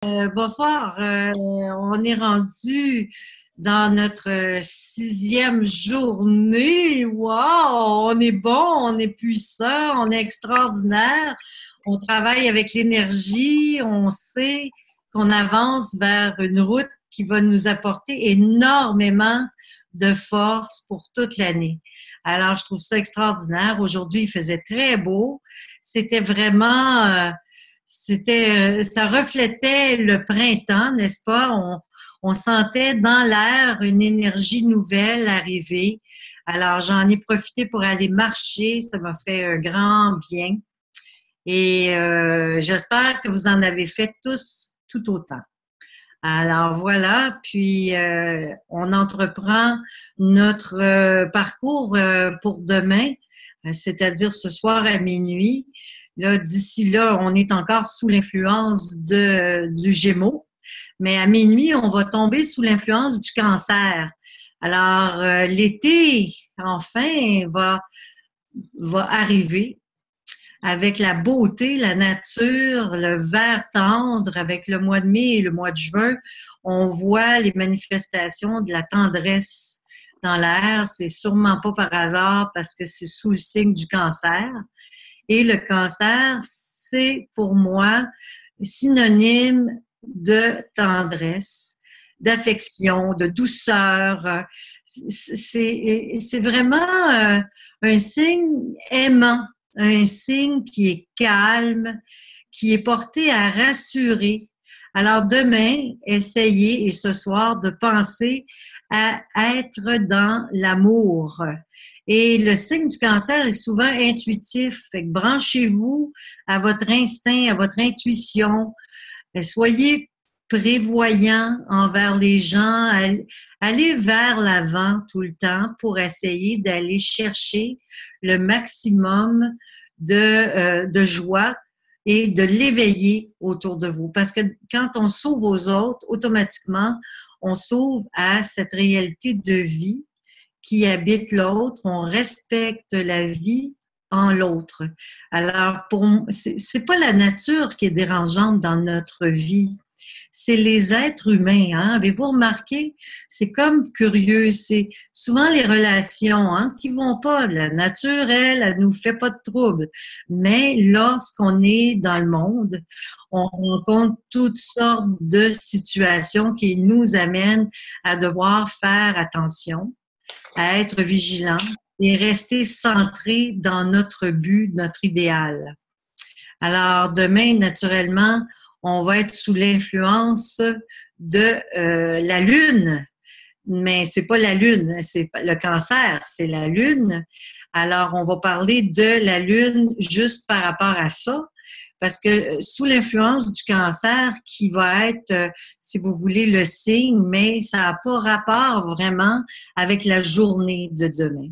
Bonsoir. On est rendu dans notre sixième journée. Wow! On est bon, on est puissant, on est extraordinaire. On travaille avec l'énergie. On sait qu'on avance vers une route qui va nous apporter énormément de force pour toute l'année. Alors, je trouve ça extraordinaire. Aujourd'hui, il faisait très beau. C'était vraiment... ça reflétait le printemps, n'est-ce pas? On sentait dans l'air une énergie nouvelle arriver. Alors, j'en ai profité pour aller marcher. Ça m'a fait un grand bien. Et j'espère que vous en avez fait tous tout autant. Alors voilà, puis on entreprend notre parcours pour demain, c'est-à-dire ce soir à minuit. Là, d'ici là, on est encore sous l'influence du Gémeaux, mais à minuit, on va tomber sous l'influence du Cancer. Alors, l'été, enfin, va arriver avec la beauté, la nature, le vert tendre, avec le mois de mai et le mois de juin, on voit les manifestations de la tendresse dans l'air. C'est sûrement pas par hasard parce que c'est sous le signe du Cancer. Et le Cancer, c'est pour moi synonyme de tendresse, d'affection, de douceur. C'est vraiment un signe aimant, un signe qui est calme, qui est porté à rassurer. Alors demain, essayez et ce soir de penser à être dans l'amour. Et le signe du Cancer est souvent intuitif. Fait que branchez-vous à votre instinct, à votre intuition. Soyez prévoyant envers les gens, allez vers l'avant tout le temps pour essayer d'aller chercher le maximum de joie et de l'éveiller autour de vous. Parce que quand on s'ouvre aux autres, automatiquement, on s'ouvre à cette réalité de vie qui habite l'autre, on respecte la vie en l'autre. Alors, c'est pas la nature qui est dérangeante dans notre vie, c'est les êtres humains. Hein? Avez-vous remarqué? C'est comme curieux. C'est souvent les relations qui vont pas. La nature, elle nous fait pas de trouble. Mais lorsqu'on est dans le monde, on rencontre toutes sortes de situations qui nous amènent à devoir faire attention, à être vigilant et rester centré dans notre but, notre idéal. Alors, demain, naturellement, on va être sous l'influence de la Lune. Mais c'est pas la Lune, c'est pas le Cancer, c'est la Lune. Alors, on va parler de la Lune juste par rapport à ça, parce que sous l'influence du Cancer, qui va être, si vous voulez, le signe, mais ça n'a pas rapport vraiment avec la journée de demain.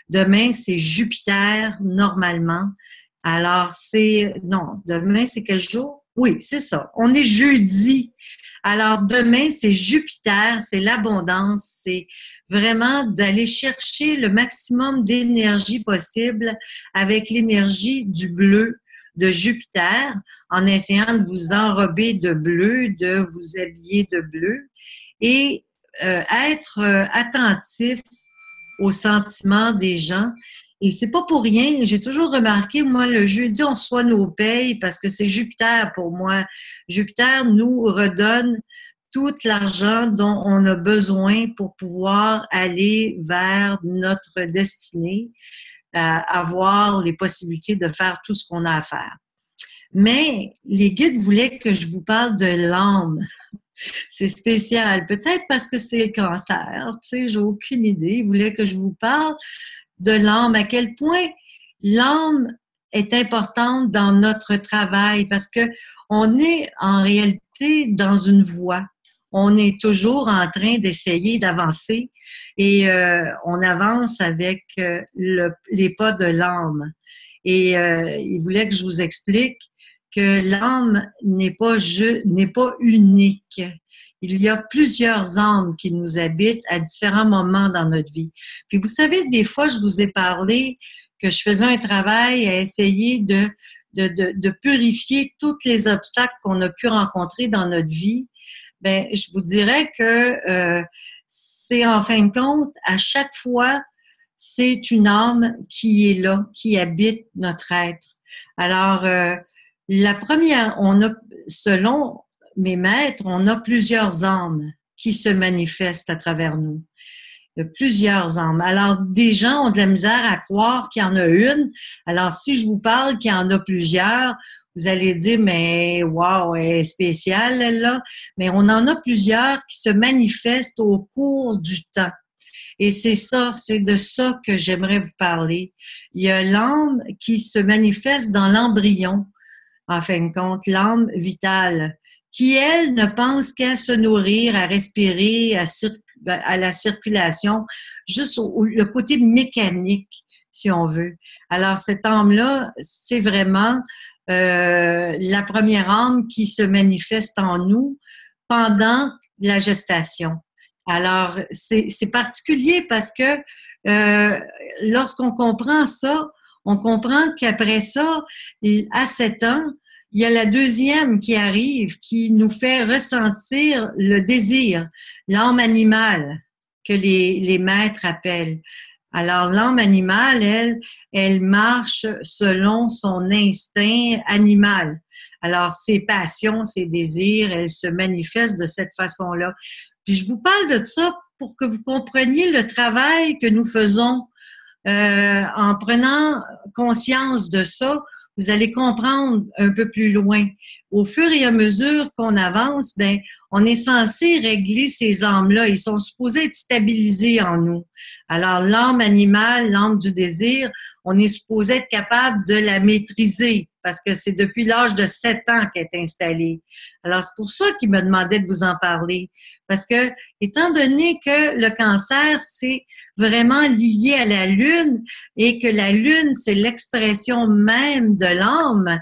Demain, c'est Jupiter, normalement. Alors, demain, c'est quel jour? Oui, c'est ça. On est jeudi. Alors, demain, c'est Jupiter, c'est l'abondance, c'est vraiment d'aller chercher le maximum d'énergie possible avec l'énergie du bleu de Jupiter, en essayant de vous enrober de bleu, de vous habiller de bleu et être attentif aux sentiments des gens. Et c'est pas pour rien. J'ai toujours remarqué, moi, le jeudi, on reçoit nos payes parce que c'est Jupiter pour moi. Jupiter nous redonne tout l'argent dont on a besoin pour pouvoir aller vers notre destinée, avoir les possibilités de faire tout ce qu'on a à faire. Mais les guides voulaient que je vous parle de l'âme. C'est spécial. Peut-être parce que c'est le Cancer, tu sais, j'ai aucune idée. Ils voulaient que je vous parle de l'âme, à quel point l'âme est importante dans notre travail parce que on est en réalité dans une voie. On est toujours en train d'essayer d'avancer et on avance avec les pas de l'âme. Et il voulait que je vous explique que l'âme n'est pas unique. Il y a plusieurs âmes qui nous habitent à différents moments dans notre vie. Puis vous savez, des fois, je vous ai parlé que je faisais un travail à essayer de purifier tous les obstacles qu'on a pu rencontrer dans notre vie, ben je vous dirais que c'est en fin de compte, à chaque fois, c'est une âme qui est là, qui habite notre être. Alors, la première, selon mes maîtres, on a plusieurs âmes qui se manifestent à travers nous. Plusieurs âmes. Alors, des gens ont de la misère à croire qu'il y en a une. Alors, si je vous parle qu'il y en a plusieurs, vous allez dire, mais wow, elle est spéciale, elle-là. Mais on en a plusieurs qui se manifestent au cours du temps. Et c'est de ça que j'aimerais vous parler. Il y a l'âme qui se manifeste dans l'embryon, en fin de compte, l'âme vitale, qui, elle, ne pense qu'à se nourrir, à respirer, à la circulation, juste le côté mécanique, si on veut. Alors, cette âme-là, c'est vraiment la première âme qui se manifeste en nous pendant la gestation. Alors, c'est particulier parce que lorsqu'on comprend ça, on comprend qu'après ça, à 7 ans, il y a la deuxième qui arrive, qui nous fait ressentir le désir, l'âme animale que les maîtres appellent. Alors, l'âme animale, elle marche selon son instinct animal. Alors, ses passions, ses désirs, elles se manifestent de cette façon-là. Puis, je vous parle de ça pour que vous compreniez le travail que nous faisons en prenant conscience de ça. Vous allez comprendre un peu plus loin. Au fur et à mesure qu'on avance, ben, on est censé régler ces âmes-là. Ils sont supposés être stabilisés en nous. Alors, l'âme animale, l'âme du désir, on est supposé être capable de la maîtriser parce que c'est depuis l'âge de 7 ans qu'elle est installée. Alors, c'est pour ça qu'il me demandait de vous en parler. Parce que, étant donné que le cancer, c'est vraiment lié à la Lune et que la Lune, c'est l'expression même de l'âme,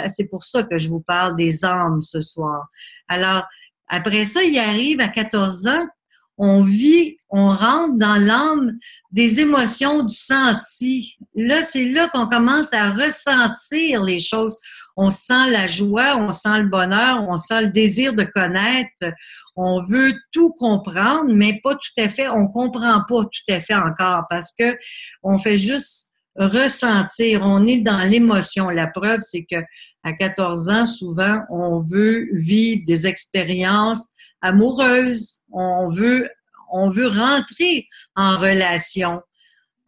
c'est pour ça que je vous parle des âmes ce soir. Alors, après ça, il arrive à 14 ans, on rentre dans l'âme des émotions du senti. Là, c'est là qu'on commence à ressentir les choses. On sent la joie, on sent le bonheur, on sent le désir de connaître. On veut tout comprendre, mais pas tout à fait. On comprend pas tout à fait encore parce que on fait juste ressentir. On est dans l'émotion. La preuve, c'est que à 14 ans, souvent, on veut vivre des expériences amoureuses. On veut rentrer en relation.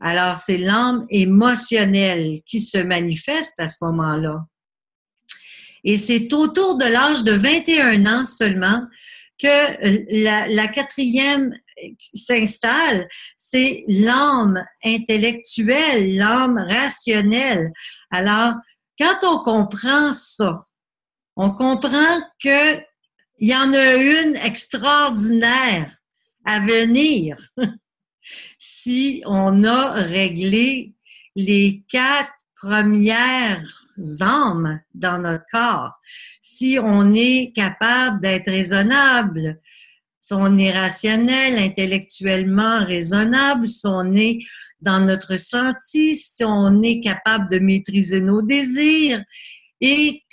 Alors, c'est l'âme émotionnelle qui se manifeste à ce moment-là. Et c'est autour de l'âge de 21 ans seulement que la quatrième s'installe, c'est l'âme intellectuelle, l'âme rationnelle. Alors, quand on comprend ça, on comprend que il y en a une extraordinaire à venir si on a réglé les 4 premières âmes dans notre corps, si on est capable d'être raisonnable, si on est rationnel, intellectuellement raisonnable, si on est dans notre senti, si on est capable de maîtriser nos désirs et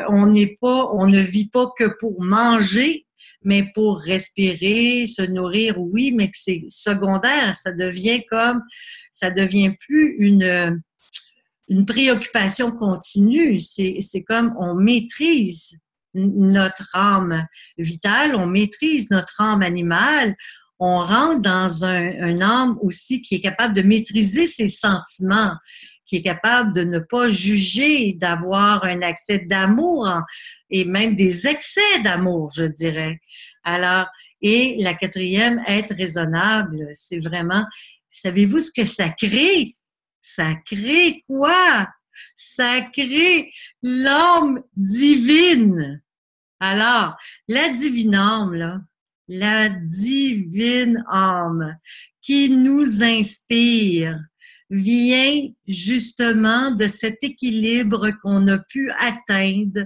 on ne vit pas que pour manger, mais pour respirer, se nourrir, oui, mais que c'est secondaire, ça devient plus une préoccupation continue. C'est comme on maîtrise notre âme vitale, on maîtrise notre âme animale, on rentre dans un âme aussi qui est capable de maîtriser ses sentiments, qui est capable de ne pas juger, d'avoir un accès d'amour et même des excès d'amour, je dirais. Alors, et la quatrième, être raisonnable, c'est vraiment, savez-vous ce que ça crée? Ça crée quoi? Ça crée l'âme divine. Alors, la divine âme, là, la divine âme qui nous inspire vient justement de cet équilibre qu'on a pu atteindre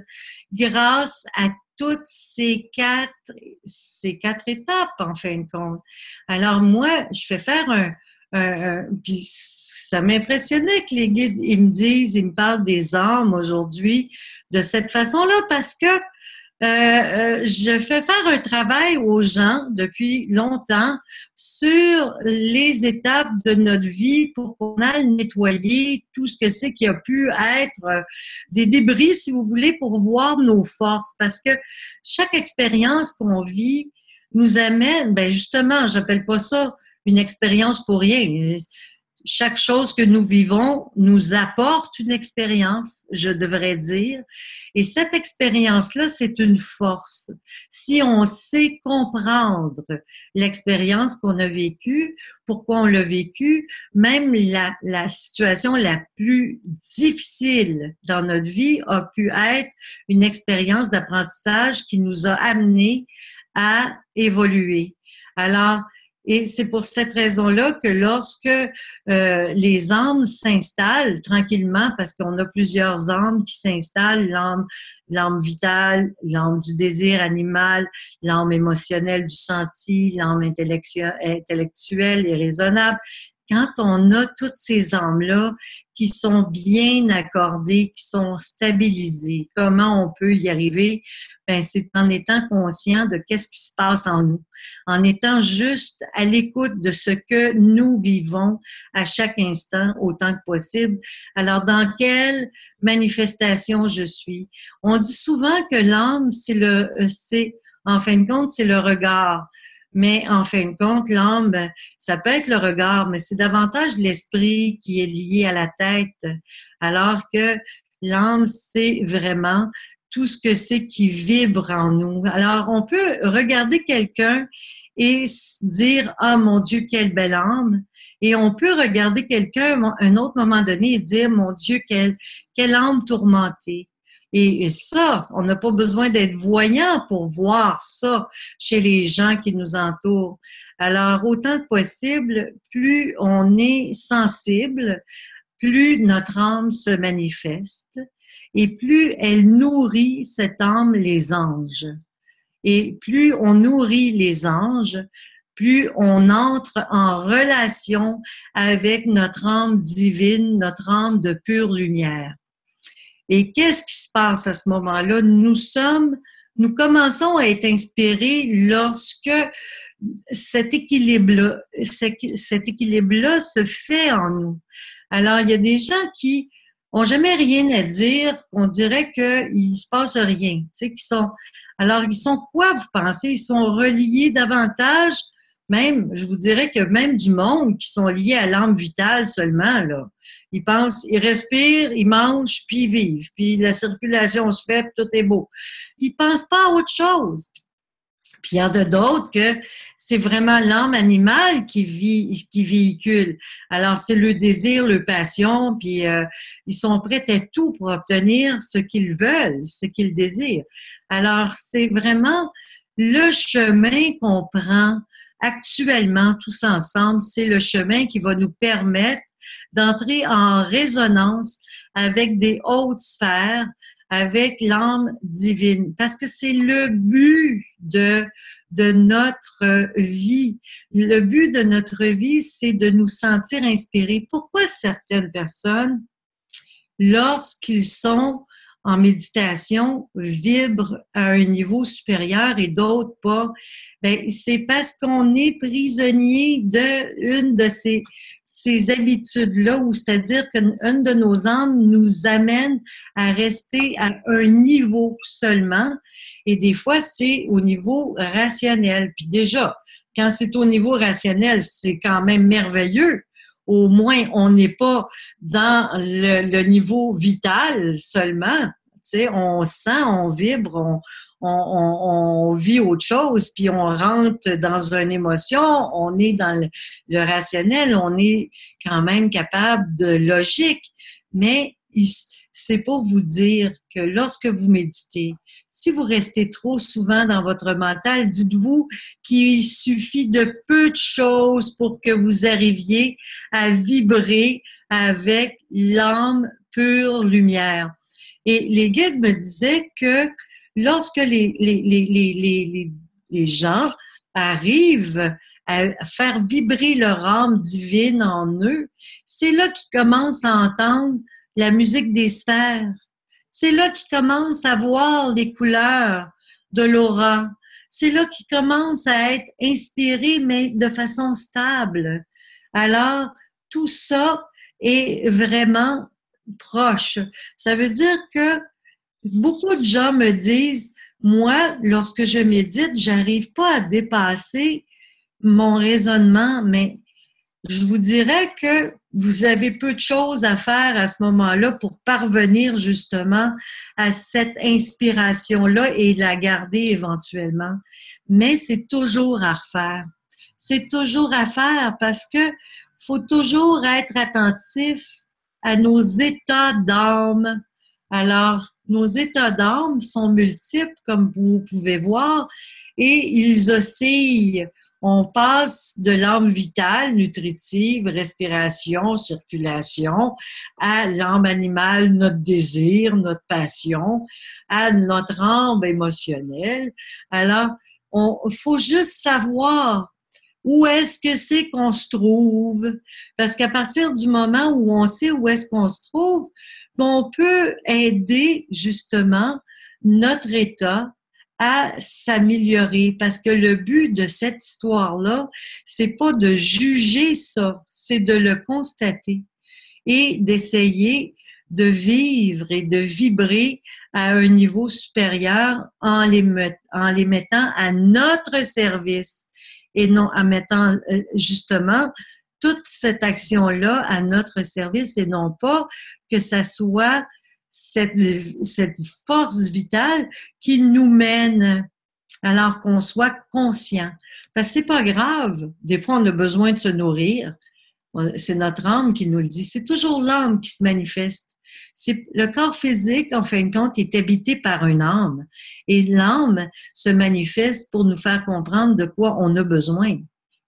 grâce à toutes ces quatre étapes, en fin de compte. Alors moi, je fais faire puis ça m'impressionnait que les guides, ils me parlent des âmes aujourd'hui de cette façon-là parce que je fais faire un travail aux gens depuis longtemps sur les étapes de notre vie pour qu'on aille nettoyer tout ce que c'est qui a pu être des débris, si vous voulez, pour voir nos forces. Parce que chaque expérience qu'on vit nous amène, ben justement, j'appelle pas ça une expérience pour rien. Chaque chose que nous vivons nous apporte une expérience, je devrais dire. Et cette expérience-là, c'est une force. Si on sait comprendre l'expérience qu'on a vécue, pourquoi on l'a vécue, même la situation la plus difficile dans notre vie a pu être une expérience d'apprentissage qui nous a amenés à évoluer. Alors, et c'est pour cette raison-là que lorsque les âmes s'installent tranquillement, parce qu'on a plusieurs âmes qui s'installent, l'âme vitale, l'âme du désir animal, l'âme émotionnelle du senti, l'âme intellectuelle et raisonnable. Quand on a toutes ces âmes-là qui sont bien accordées, qui sont stabilisées, comment on peut y arriver? Ben, c'est en étant conscient de qu'est-ce qui se passe en nous, en étant juste à l'écoute de ce que nous vivons à chaque instant autant que possible. Alors, dans quelle manifestation je suis? On dit souvent que l'âme, en fin de compte, c'est le regard. Mais en fin de compte, l'âme, ça peut être le regard, mais c'est davantage l'esprit qui est lié à la tête, alors que l'âme, c'est vraiment tout ce que c'est qui vibre en nous. Alors, on peut regarder quelqu'un et se dire « Ah, mon Dieu, quelle belle âme! » Et on peut regarder quelqu'un à un autre moment donné et dire « Mon Dieu, quelle âme tourmentée! » Et ça, on n'a pas besoin d'être voyant pour voir ça chez les gens qui nous entourent. Alors, autant que possible, plus on est sensible, plus notre âme se manifeste et plus elle nourrit cette âme, les anges. Et plus on nourrit les anges, plus on entre en relation avec notre âme divine, notre âme de pure lumière. Et qu'est-ce qui se passe à ce moment-là? Nous commençons à être inspirés lorsque cet équilibre-là se fait en nous. Alors, il y a des gens qui ont jamais rien à dire, qu'on dirait qu'il se passe rien, tu sais, alors, ils sont quoi, vous pensez? Ils sont reliés davantage, même, je vous dirais que même du monde qui sont liés à l'âme vitale seulement, là. Ils pensent, ils respirent, ils mangent, puis ils vivent. Puis la circulation se fait, puis tout est beau. Ils pensent pas à autre chose. Puis il y en a d'autres que c'est vraiment l'âme animale qui véhicule. Alors, c'est le désir, le passion, puis ils sont prêts à tout pour obtenir ce qu'ils veulent, ce qu'ils désirent. Alors, c'est vraiment le chemin qu'on prend actuellement tous ensemble, c'est le chemin qui va nous permettre d'entrer en résonance avec des hautes sphères, avec l'âme divine. Parce que c'est le but de notre vie. Le but de notre vie, c'est de nous sentir inspirés. Pourquoi certaines personnes, lorsqu'ils sont en méditation, vibrent à un niveau supérieur et d'autres pas? Ben, c'est parce qu'on est prisonnier d'une de ces habitudes-là, ou c'est-à-dire qu'une de nos âmes nous amène à rester à un niveau seulement. Et des fois, c'est au niveau rationnel. Puis déjà, quand c'est au niveau rationnel, c'est quand même merveilleux. Au moins, on n'est pas dans le niveau vital seulement. Tu sais, on sent, on vibre, on vit autre chose, puis on rentre dans une émotion, on est dans le rationnel, on est quand même capable de logique. Mais c'est pour vous dire que lorsque vous méditez, si vous restez trop souvent dans votre mental, dites-vous qu'il suffit de peu de choses pour que vous arriviez à vibrer avec l'âme pure lumière. Et les guides me disaient que lorsque les gens arrivent à faire vibrer leur âme divine en eux, c'est là qu'ils commencent à entendre la musique des sphères. C'est là qu'ils commencent à voir les couleurs de l'aura. C'est là qu'ils commencent à être inspirés, mais de façon stable. Alors, tout ça est vraiment proche. Ça veut dire que beaucoup de gens me disent, moi, lorsque je médite, j'arrive pas à dépasser mon raisonnement, mais je vous dirais que vous avez peu de choses à faire à ce moment-là pour parvenir justement à cette inspiration-là et la garder éventuellement. Mais c'est toujours à refaire. C'est toujours à faire parce que faut toujours être attentif à nos états d'âme. Alors, nos états d'âme sont multiples, comme vous pouvez voir, et ils oscillent. On passe de l'âme vitale, nutritive, respiration, circulation, à l'âme animale, notre désir, notre passion, à notre âme émotionnelle. Alors, il faut juste savoir où est-ce que c'est qu'on se trouve. Parce qu'à partir du moment où on sait où est-ce qu'on se trouve, on peut aider justement notre état à s'améliorer, parce que le but de cette histoire-là, c'est pas de juger ça, c'est de le constater et d'essayer de vivre et de vibrer à un niveau supérieur en les mettant à notre service et non en mettant justement toute cette action-là à notre service et non pas que ça soit cette force vitale qui nous mène alors qu'on soit conscient. Parce que c'est pas grave. Des fois, on a besoin de se nourrir. C'est notre âme qui nous le dit. C'est toujours l'âme qui se manifeste. Le corps physique, en fin de compte, est habité par une âme. Et l'âme se manifeste pour nous faire comprendre de quoi on a besoin.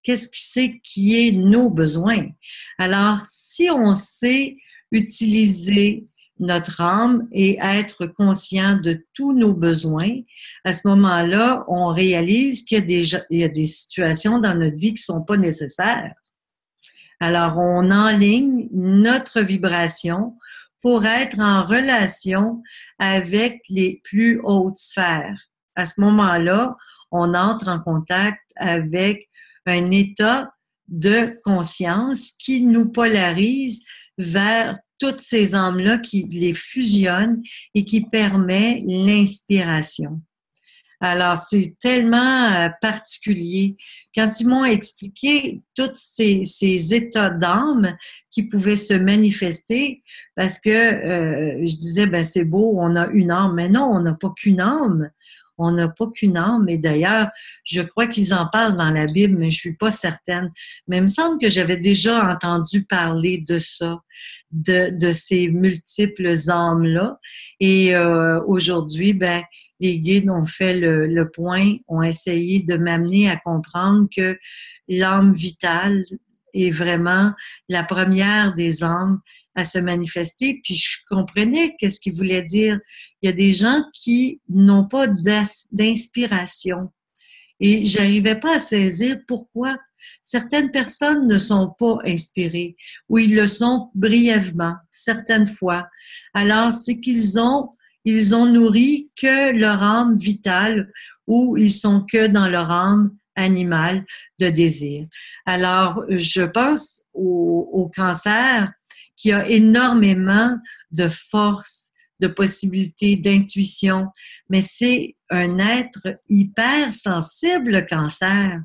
Qu'est-ce que c'est qui est nos besoins? Alors, si on sait utiliser notre âme et être conscient de tous nos besoins, à ce moment-là, on réalise qu'il y a des situations dans notre vie qui sont pas nécessaires. Alors, on enligne notre vibration pour être en relation avec les plus hautes sphères. À ce moment-là, on entre en contact avec un état de conscience qui nous polarise vers toutes ces âmes-là, qui les fusionnent et qui permet l'inspiration. Alors, c'est tellement particulier. Quand ils m'ont expliqué tous ces états d'âme qui pouvaient se manifester, parce que je disais, ben c'est beau, on a une âme. Mais non, on n'a pas qu'une âme. On n'a pas qu'une âme. Et d'ailleurs, je crois qu'ils en parlent dans la Bible, mais je suis pas certaine. Mais il me semble que j'avais déjà entendu parler de ça, de ces multiples âmes-là. Et aujourd'hui, ben les guides ont fait le point, ont essayé de m'amener à comprendre que l'âme vitale est vraiment la première des âmes à se manifester. Puis je comprenais qu'est-ce qu'il voulait dire. Il y a des gens qui n'ont pas d'inspiration. Et j'arrivais pas à saisir pourquoi certaines personnes ne sont pas inspirées ou ils le sont brièvement, certaines fois. Alors, c'est qu'ils ont nourri que leur âme vitale ou ils sont que dans leur âme animale de désir. Alors, je pense au cancer qui a énormément de force, de possibilités, d'intuition, mais c'est un être hyper sensible, le cancer.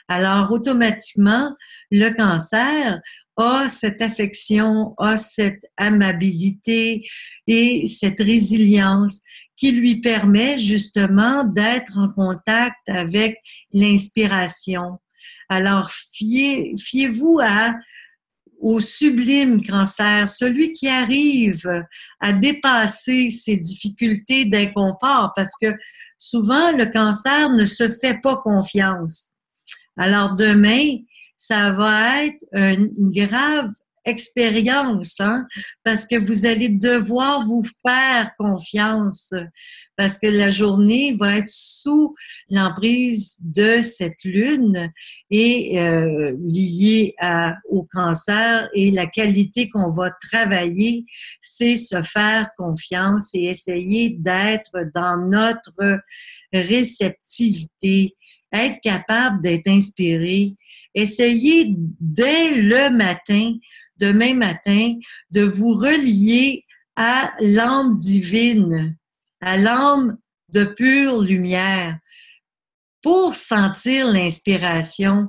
Alors, automatiquement, le cancer a cette affection, a cette amabilité et cette résilience qui lui permet justement d'être en contact avec l'inspiration. Alors, fiez-vous au sublime cancer, celui qui arrive à dépasser ses difficultés d'inconfort, parce que souvent, le cancer ne se fait pas confiance. Alors, demain, ça va être une grave expérience, hein, parce que vous allez devoir vous faire confiance, parce que la journée va être sous l'emprise de cette lune et liée au cancer, et la qualité qu'on va travailler, c'est se faire confiance et essayer d'être dans notre réceptivité, être capable d'être inspiré. Essayez dès le matin, demain matin, de vous relier à l'âme divine, à l'âme de pure lumière, pour sentir l'inspiration.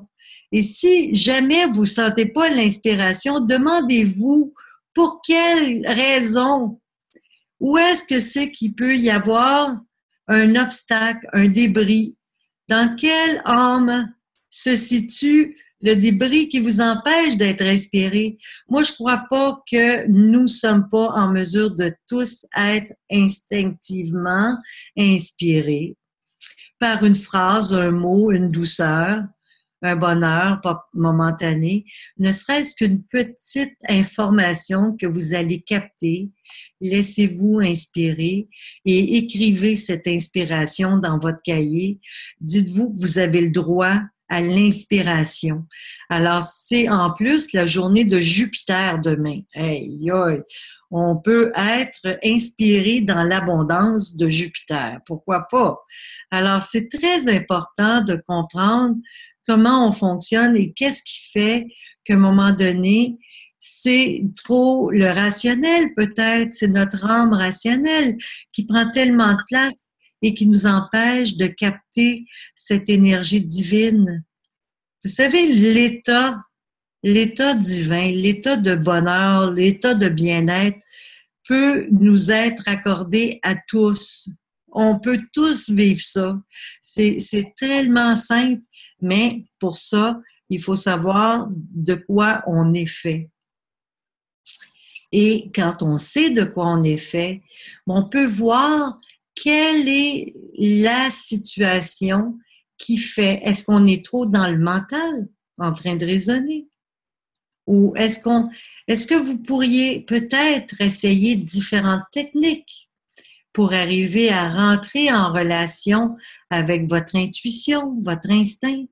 Et si jamais vous ne sentez pas l'inspiration, demandez-vous pour quelle raison, où est-ce que c'est qu'il peut y avoir un obstacle, un débris, dans quelle âme se situe le débris qui vous empêche d'être inspiré. Moi, je ne crois pas que nous ne sommes pas en mesure de tous être instinctivement inspirés par une phrase, un mot, une douceur, un bonheur pas momentané, ne serait-ce qu'une petite information que vous allez capter. Laissez-vous inspirer et écrivez cette inspiration dans votre cahier. Dites-vous que vous avez le droit à l'inspiration. Alors, c'est en plus la journée de Jupiter demain. Hey, hey. On peut être inspiré dans l'abondance de Jupiter. Pourquoi pas? Alors, c'est très important de comprendre comment on fonctionne et qu'est-ce qui fait qu'à un moment donné, c'est trop le rationnel peut-être, c'est notre âme rationnelle qui prend tellement de place et qui nous empêche de capter cette énergie divine. Vous savez, l'état divin, l'état de bonheur, l'état de bien-être peut nous être accordé à tous. On peut tous vivre ça. C'est tellement simple, mais pour ça, il faut savoir de quoi on est fait. Et quand on sait de quoi on est fait, on peut voir quelle est la situation qui fait, est-ce qu'on est trop dans le mental, en train de raisonner? Ou est-ce que vous pourriez peut-être essayer différentes techniques pour arriver à rentrer en relation avec votre intuition, votre instinct?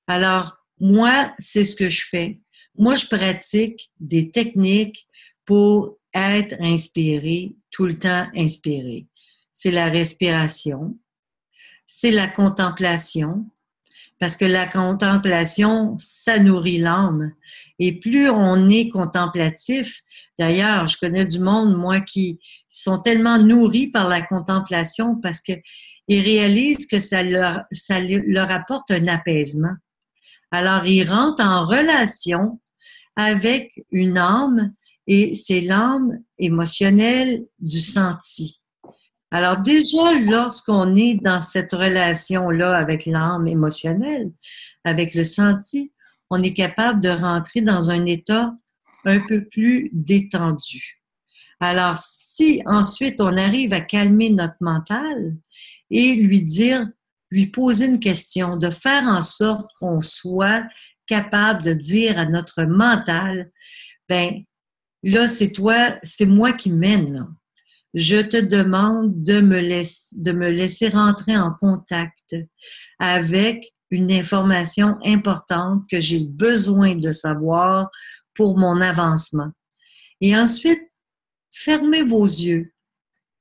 Alors, moi, c'est ce que je fais. Moi, je pratique des techniques pour être inspiré, tout le temps inspiré. C'est la respiration, c'est la contemplation, parce que la contemplation, ça nourrit l'âme. Et plus on est contemplatif, d'ailleurs, je connais du monde, moi, qui sont tellement nourris par la contemplation parce qu'ils réalisent que ça leur apporte un apaisement. Alors, ils rentrent en relation avec une âme et c'est l'âme émotionnelle du senti. Alors déjà, lorsqu'on est dans cette relation-là avec l'âme émotionnelle, avec le senti, on est capable de rentrer dans un état un peu plus détendu. Alors, si ensuite on arrive à calmer notre mental et lui poser une question, de faire en sorte qu'on soit capable de dire à notre mental, ben là, c'est moi qui mène, là. Je te demande de me laisser rentrer en contact avec une information importante que j'ai besoin de savoir pour mon avancement. Et ensuite, fermez vos yeux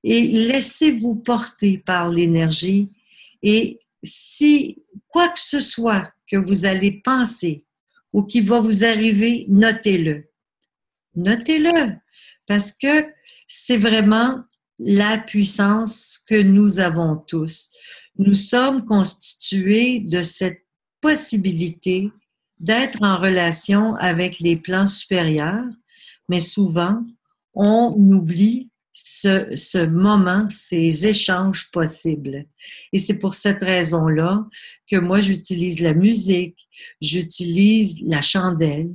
et laissez-vous porter par l'énergie. Et si quoi que ce soit que vous allez penser ou qui va vous arriver, notez-le. Notez-le, parce que c'est vraiment la puissance que nous avons tous. Nous sommes constitués de cette possibilité d'être en relation avec les plans supérieurs, mais souvent, on oublie ce moment, ces échanges possibles. Et c'est pour cette raison-là que moi, j'utilise la musique, j'utilise la chandelle,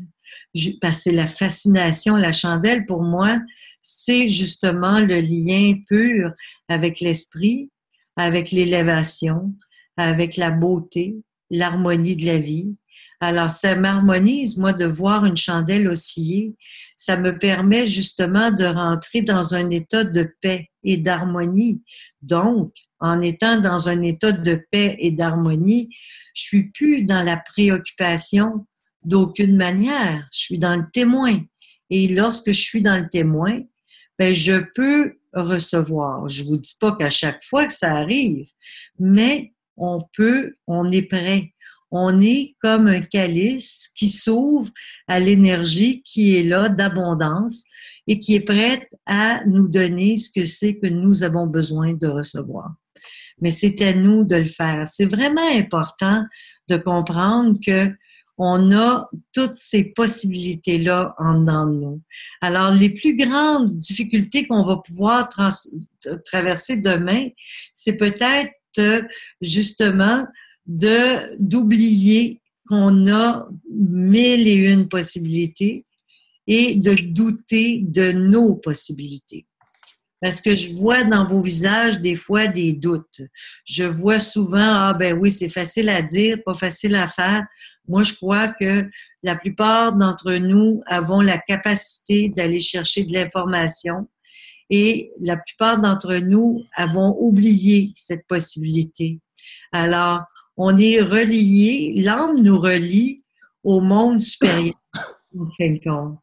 parce que c'est la fascination, la chandelle, pour moi, c'est justement le lien pur avec l'esprit, avec l'élévation, avec la beauté, l'harmonie de la vie. Alors, ça m'harmonise, moi, de voir une chandelle osciller. Ça me permet justement de rentrer dans un état de paix et d'harmonie. Donc, en étant dans un état de paix et d'harmonie, je suis plus dans la préoccupation d'aucune manière. Je suis dans le témoin. Et lorsque je suis dans le témoin, ben, je peux recevoir. Je vous dis pas qu'à chaque fois que ça arrive, mais on est prêt. On est comme un calice qui s'ouvre à l'énergie qui est là d'abondance et qui est prête à nous donner ce que c'est que nous avons besoin de recevoir. Mais c'est à nous de le faire. C'est vraiment important de comprendre que on a toutes ces possibilités-là en dedans de nous. Alors, les plus grandes difficultés qu'on va pouvoir traverser demain, c'est peut-être justement d'oublier qu'on a 1001 possibilités et de douter de nos possibilités. Parce que je vois dans vos visages des fois des doutes. Je vois souvent, ah ben oui, c'est facile à dire, pas facile à faire. Moi, je crois que la plupart d'entre nous avons la capacité d'aller chercher de l'information et la plupart d'entre nous avons oublié cette possibilité. Alors, on est relié, l'âme nous relie au monde supérieur, en fin de compte.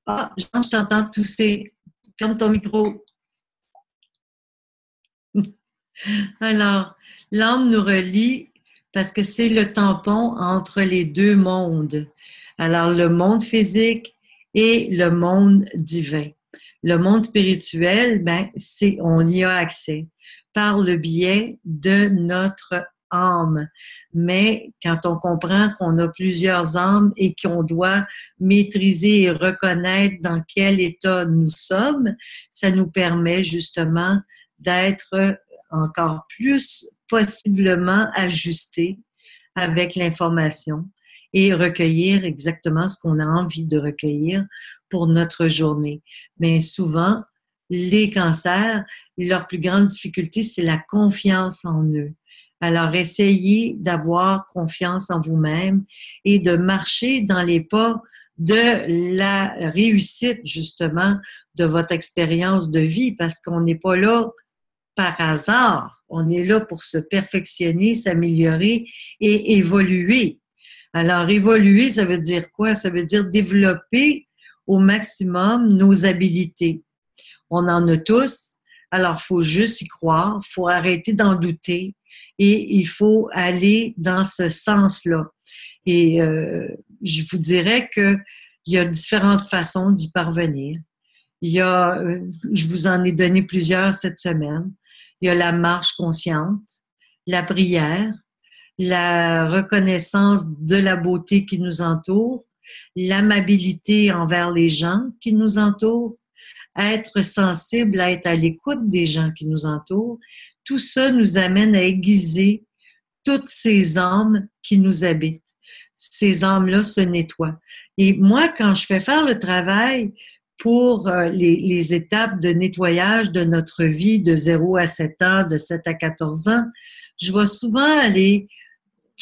Ah, Jean, je t'entends tousser. Ferme ton micro. Alors, l'âme nous relie parce que c'est le tampon entre les deux mondes. Alors, le monde physique et le monde divin. Le monde spirituel, ben, on y a accès par le biais de notre âme. Mais quand on comprend qu'on a plusieurs âmes et qu'on doit maîtriser et reconnaître dans quel état nous sommes, ça nous permet justement d'être encore plus possiblement ajustés avec l'information et recueillir exactement ce qu'on a envie de recueillir pour notre journée. Mais souvent, les cancers, leur plus grande difficulté, c'est la confiance en eux. Alors, essayez d'avoir confiance en vous-même et de marcher dans les pas de la réussite, justement, de votre expérience de vie, parce qu'on n'est pas là par hasard. On est là pour se perfectionner, s'améliorer et évoluer. Alors, évoluer, ça veut dire quoi? Ça veut dire développer au maximum nos habiletés. On en a tous, alors il faut juste y croire, il faut arrêter d'en douter et il faut aller dans ce sens-là. Et je vous dirais qu'il y a différentes façons d'y parvenir. Je vous en ai donné plusieurs cette semaine. Il y a la marche consciente, la prière, la reconnaissance de la beauté qui nous entoure, l'amabilité envers les gens qui nous entourent, être sensible, à être à l'écoute des gens qui nous entourent. Tout ça nous amène à aiguiser toutes ces âmes qui nous habitent. Ces âmes-là se nettoient. Et moi, quand je fais faire le travail pour les étapes de nettoyage de notre vie de 0 à 7 ans, de 7 à 14 ans, je vais souvent aller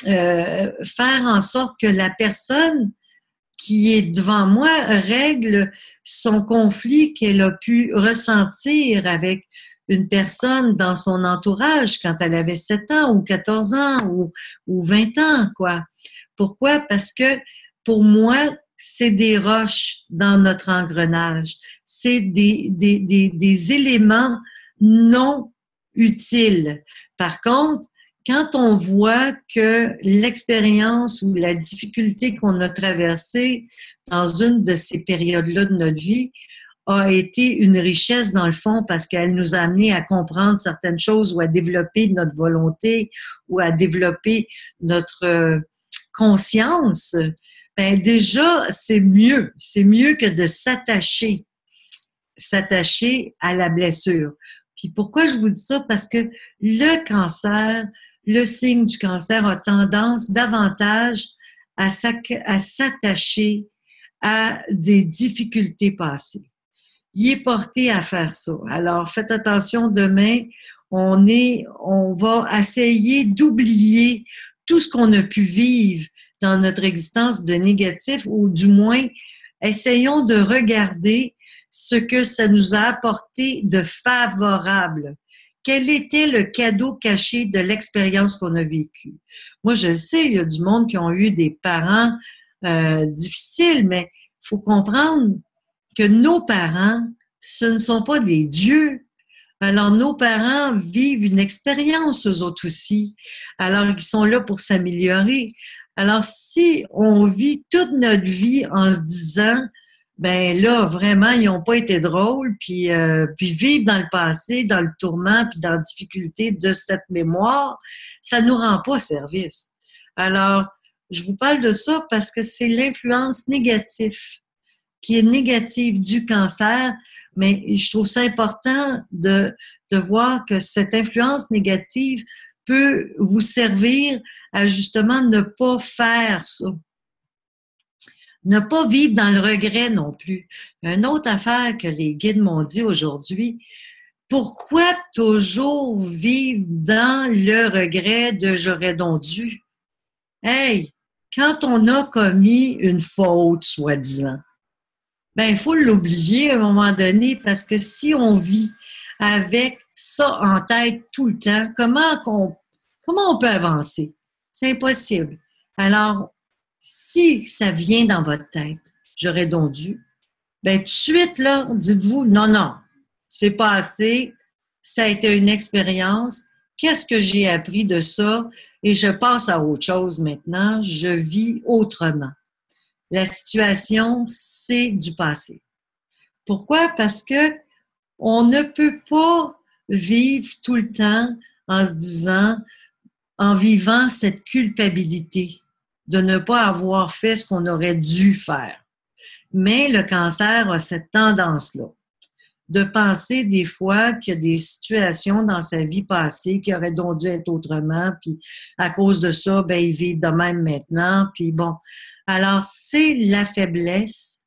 faire en sorte que la personne qui est devant moi règle son conflit qu'elle a pu ressentir avec une personne dans son entourage quand elle avait 7 ans ou 14 ans ou 20 ans, quoi. Pourquoi? Parce que pour moi, c'est des roches dans notre engrenage. C'est des éléments non utiles. Par contre, quand on voit que l'expérience ou la difficulté qu'on a traversée dans une de ces périodes-là de notre vie a été une richesse dans le fond parce qu'elle nous a amené à comprendre certaines choses ou à développer notre volonté ou à développer notre conscience, ben déjà, c'est mieux. C'est mieux que de s'attacher à la blessure. Puis pourquoi je vous dis ça? Parce que le cancer, le signe du cancer a tendance davantage à s'attacher à des difficultés passées. Il est porté à faire ça. Alors, faites attention, demain, on va essayer d'oublier tout ce qu'on a pu vivre dans notre existence de négatif, ou du moins, essayons de regarder ce que ça nous a apporté de favorable. Quel était le cadeau caché de l'expérience qu'on a vécue? Moi, je sais, il y a du monde qui ont eu des parents difficiles, mais il faut comprendre que nos parents, ce ne sont pas des dieux. Alors, nos parents vivent une expérience, eux autres aussi. Alors, ils sont là pour s'améliorer. Alors, si on vit toute notre vie en se disant, ben là, vraiment, ils n'ont pas été drôles, puis vivre dans le passé, dans le tourment, puis dans la difficulté de cette mémoire, ça ne nous rend pas service. Alors, je vous parle de ça parce que c'est l'influence négative qui est négative du cancer, mais je trouve ça important de voir que cette influence négative peut vous servir à justement ne pas faire ça. Ne pas vivre dans le regret non plus. Une autre affaire que les guides m'ont dit aujourd'hui, pourquoi toujours vivre dans le regret de j'aurais donc dû? Hey, quand on a commis une faute, soi-disant, ben, il faut l'oublier à un moment donné parce que si on vit avec ça en tête tout le temps, comment on peut avancer? C'est impossible. Alors, si ça vient dans votre tête, j'aurais donc dû, ben, tout de suite, là, dites-vous, non, c'est pas assez, ça a été une expérience, qu'est-ce que j'ai appris de ça? Et je passe à autre chose maintenant, je vis autrement. La situation, c'est du passé. Pourquoi? Parce que on ne peut pas vivre tout le temps en se disant, en vivant cette culpabilité de ne pas avoir fait ce qu'on aurait dû faire. Mais le cancer a cette tendance-là de penser des fois qu'il y a des situations dans sa vie passée qui auraient donc dû être autrement, puis à cause de ça, ben ils vivent de même maintenant, puis bon. Alors, c'est la faiblesse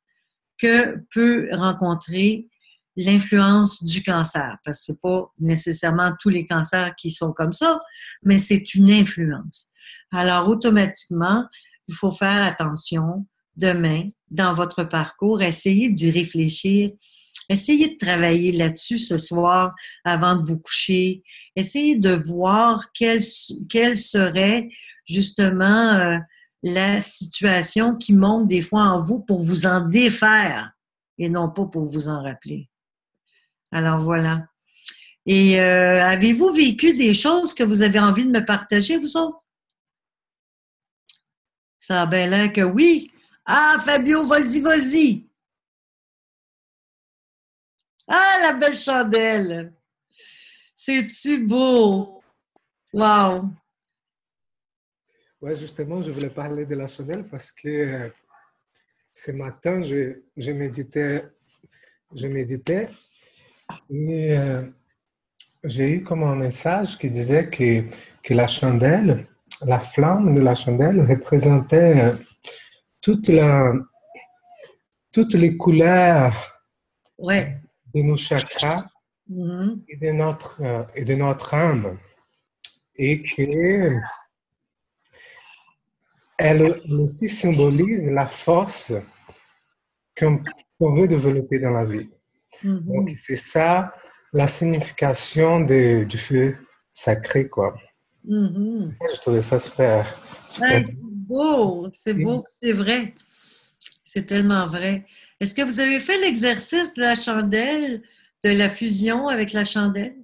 que peut rencontrer l'influence du cancer, parce que c'est pas nécessairement tous les cancers qui sont comme ça, mais c'est une influence. Alors, automatiquement, il faut faire attention demain, dans votre parcours, essayez d'y réfléchir. Essayez de travailler là-dessus ce soir avant de vous coucher. Essayez de voir quelle serait justement la situation qui monte des fois en vous pour vous en défaire et non pas pour vous en rappeler. Alors voilà. Et avez-vous vécu des choses que vous avez envie de me partager, vous autres? Ça a bien l'air que oui. Ah, Fabio, vas-y. Ah, la belle chandelle! C'est-tu beau? Wow! Ouais, justement, je voulais parler de la chandelle parce que ce matin, je méditais et j'ai eu comme un message qui disait que la chandelle, la flamme de la chandelle représentait toutes les couleurs Ouais. de nos chakras et de notre âme. Et qu'elle aussi symbolise la force qu'on veut développer dans la vie. Donc, c'est ça la signification du feu sacré, quoi. Ça, je trouvais ça super. Ouais, c'est beau, c'est vrai. C'est tellement vrai. Est-ce que vous avez fait l'exercice de la chandelle, de la fusion avec la chandelle?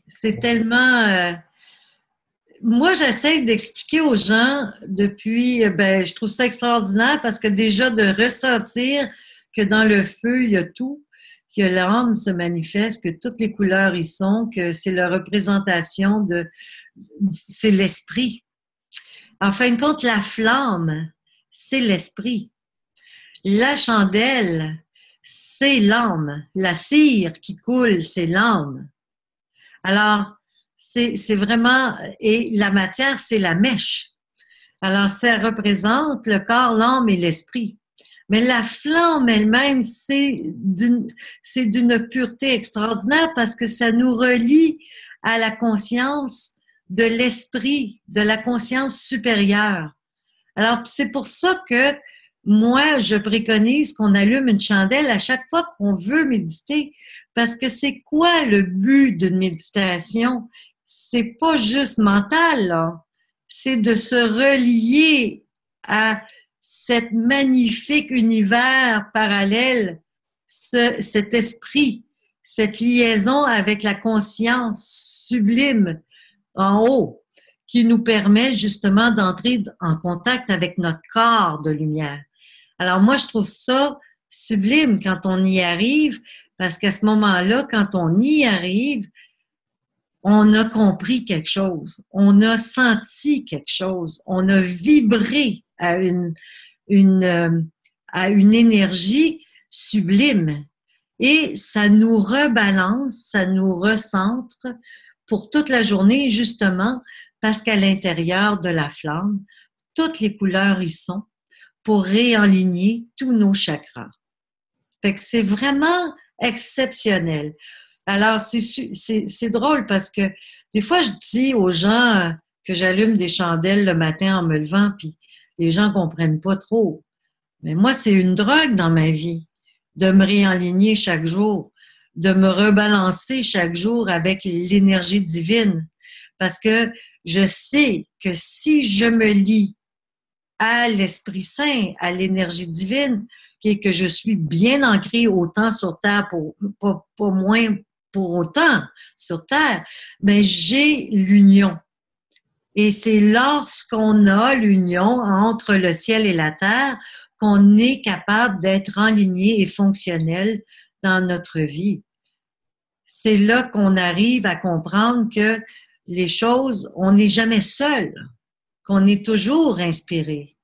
C'est tellement... moi, j'essaie d'expliquer aux gens depuis, ben, je trouve ça extraordinaire parce que déjà de ressentir que dans le feu, il y a tout, que l'âme se manifeste, que toutes les couleurs y sont, que c'est la représentation c'est l'esprit. En fin de compte, la flamme, c'est l'esprit. La chandelle, c'est l'âme. La cire qui coule, c'est l'âme. Alors, c'est vraiment... Et la matière, c'est la mèche. Alors, ça représente le corps, l'âme et l'esprit. Mais la flamme elle-même, c'est d'une pureté extraordinaire parce que ça nous relie à la conscience de l'esprit, de la conscience supérieure. Alors, c'est pour ça que moi, je préconise qu'on allume une chandelle à chaque fois qu'on veut méditer. Parce que c'est quoi le but d'une méditation? C'est pas juste mental, là. C'est de se relier à cet magnifique univers parallèle, cet esprit, cette liaison avec la conscience sublime en haut, qui nous permet justement d'entrer en contact avec notre corps de lumière. Alors moi, je trouve ça sublime quand on y arrive, parce qu'à ce moment-là, quand on y arrive, on a compris quelque chose, on a senti quelque chose, on a vibré à une énergie sublime. Et ça nous rebalance, ça nous recentre pour toute la journée, justement, parce qu'à l'intérieur de la flamme, toutes les couleurs y sont pour réaligner tous nos chakras. Fait que c'est vraiment exceptionnel. Alors, c'est drôle parce que des fois, je dis aux gens que j'allume des chandelles le matin en me levant, puis les gens comprennent pas trop. Mais moi, c'est une drogue dans ma vie, de me réaligner chaque jour, de me rebalancer chaque jour avec l'énergie divine. Parce que je sais que si je me lie à l'Esprit Saint, à l'énergie divine, et que je suis bien ancrée autant sur Terre, pas moins pour autant sur Terre, mais j'ai l'union. Et c'est lorsqu'on a l'union entre le ciel et la terre qu'on est capable d'être aligné et fonctionnel dans notre vie. C'est là qu'on arrive à comprendre que les choses, on n'est jamais seul, qu'on est toujours inspiré.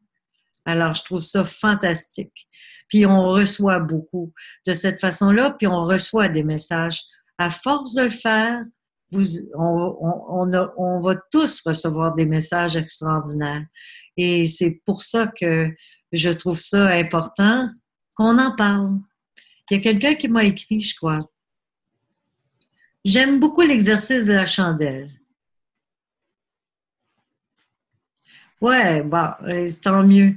Alors, je trouve ça fantastique. Puis, on reçoit beaucoup de cette façon-là, puis on reçoit des messages. À force de le faire, on va tous recevoir des messages extraordinaires. Et c'est pour ça que je trouve ça important qu'on en parle. Il y a quelqu'un qui m'a écrit, je crois. J'aime beaucoup l'exercice de la chandelle. Ouais, bon, tant mieux.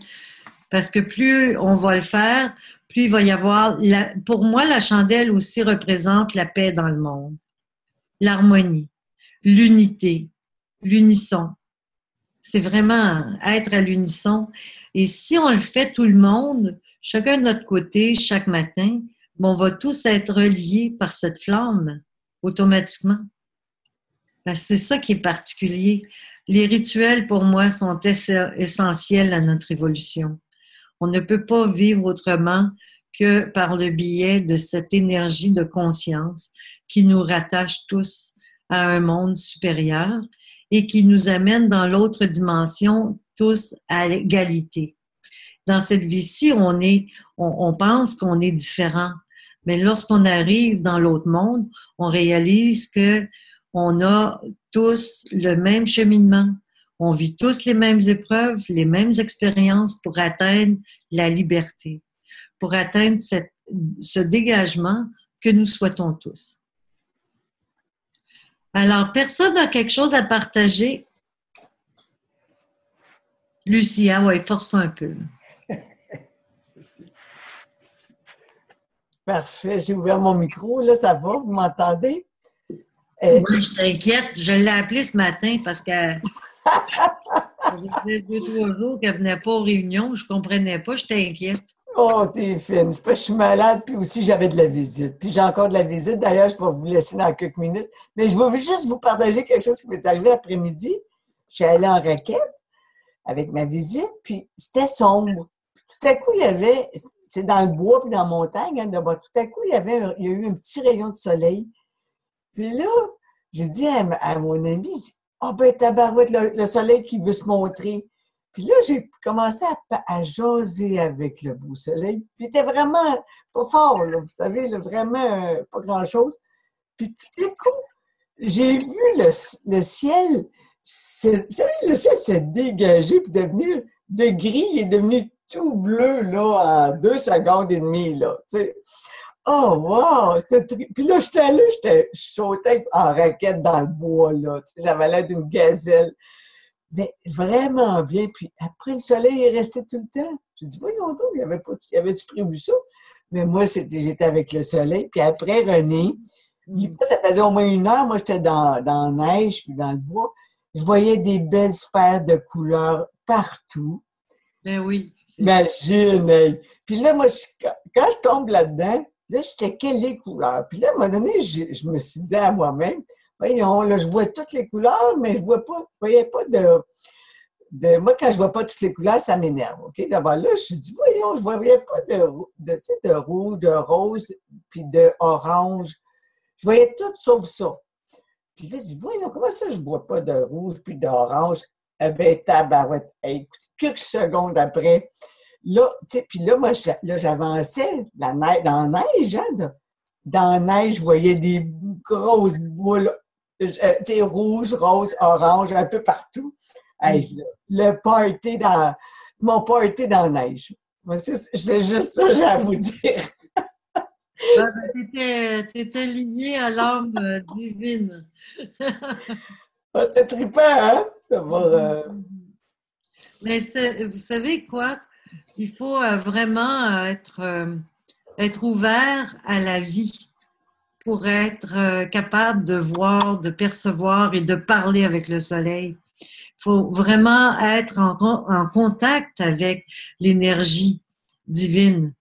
Parce que plus on va le faire, plus il va y avoir... Pour moi, la chandelle aussi représente la paix dans le monde, l'harmonie, l'unité, l'unisson. C'est vraiment être à l'unisson. Et si on le fait tout le monde, chacun de notre côté, chaque matin, on va tous être reliés par cette flamme automatiquement. C'est ça qui est particulier. Les rituels, pour moi, sont essentiels à notre évolution. On ne peut pas vivre autrement que par le biais de cette énergie de conscience qui nous rattache tous à un monde supérieur et qui nous amène dans l'autre dimension tous à l'égalité. Dans cette vie-ci, on pense qu'on est différent, mais lorsqu'on arrive dans l'autre monde, on réalise que on a tous le même cheminement. On vit tous les mêmes épreuves, les mêmes expériences pour atteindre la liberté, pour atteindre ce dégagement que nous souhaitons tous. Alors, personne n'a quelque chose à partager? Lucie, ouais, force-toi un peu. Parfait, j'ai ouvert mon micro, là, ça va, vous m'entendez? Oui, je t'inquiète, je l'ai appelée ce matin parce que ça faisait 2-3 jours qu'elle ne venait pas aux réunions, je ne comprenais pas, je t'inquiète. Oh, t'es fine. C'est parce que je suis malade, puis aussi j'avais de la visite. Puis j'ai encore de la visite. D'ailleurs, je vais vous laisser dans quelques minutes. Mais je veux juste vous partager quelque chose qui m'est arrivé après-midi. Je suis allée en raquette avec ma visite, puis c'était sombre. Tout à coup, il y avait, c'est dans le bois puis dans la montagne, hein, tout à coup, il y a eu un petit rayon de soleil. Puis là, j'ai dit à mon ami, ben tabarouette, le soleil qui veut se montrer. Puis là, j'ai commencé à jaser avec le beau soleil. Puis il était vraiment pas fort, là, vous savez, là, vraiment pas grand-chose. Puis tout à coup, j'ai vu le ciel, vous savez, le ciel s'est dégagé puis devenir de gris, il est devenu tout bleu, là, en 2 secondes et demie, là, tu sais. Oh, wow! Puis là, je sautais en raquette dans le bois, là. Tu sais, j'avais l'air d'une gazelle. Mais vraiment bien. Puis après, le soleil est resté tout le temps. J'ai dit, voyons donc, y avait-tu prévu ça? Mais moi, j'étais avec le soleil. Puis après, René, ça faisait au moins 1 heure. Moi, j'étais dans la neige, puis dans le bois. Je voyais des belles sphères de couleurs partout. Ben oui. Imagine! Hey. Puis là, moi, quand je tombe là-dedans, là, je checkais les couleurs. Puis là, à un moment donné, je me suis dit à moi-même, voyons, là, je vois toutes les couleurs, mais je voyais pas moi, quand je vois pas toutes les couleurs, ça m'énerve. OK? D'abord là, je me suis dit, voyons, je voyais pas de rouge, de rose, puis de orange. Je voyais tout sauf ça. Puis là, je dis, voyons, comment ça, je vois pas de rouge puis d'orange? Eh bien, tabarouette. Hey, écoute, quelques secondes après, là, tu sais, puis là, moi, j'avançais dans la neige, hein, dans la neige, je voyais des grosses boules, tu sais, rouge, rose, orange, un peu partout. Hey, mon party dans la neige. C'est juste ça, j'ai à vous dire. T'étais lié à l'âme divine. C'était trippant, hein? Mais vous savez quoi? Il faut vraiment être ouvert à la vie pour être capable de voir, de percevoir et de parler avec le soleil. Il faut vraiment être en contact avec l'énergie divine.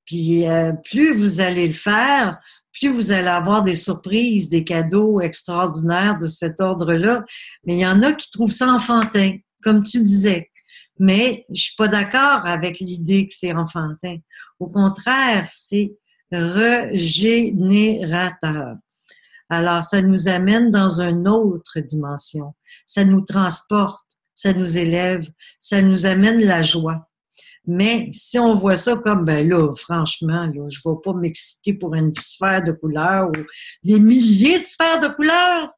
Puis plus vous allez le faire, plus vous allez avoir des surprises, des cadeaux extraordinaires de cet ordre-là. Mais il y en a qui trouvent ça enfantin, comme tu disais. Mais je suis pas d'accord avec l'idée que c'est enfantin. Au contraire, c'est régénérateur. Alors, ça nous amène dans une autre dimension. Ça nous transporte, ça nous élève, ça nous amène la joie. Mais si on voit ça comme, ben là, franchement, là, je ne vais pas m'exciter pour une sphère de couleurs ou des milliers de sphères de couleurs.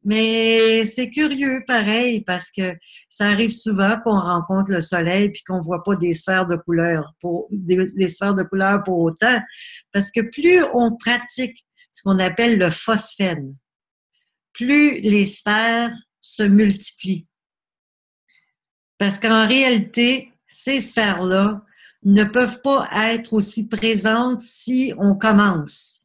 Mais c'est curieux, pareil, parce que ça arrive souvent qu'on rencontre le soleil puis qu'on voit pas des sphères de couleurs des sphères de couleurs pour autant. Parce que plus on pratique ce qu'on appelle le phosphène, plus les sphères se multiplient. Parce qu'en réalité, ces sphères-là ne peuvent pas être aussi présentes si on commence.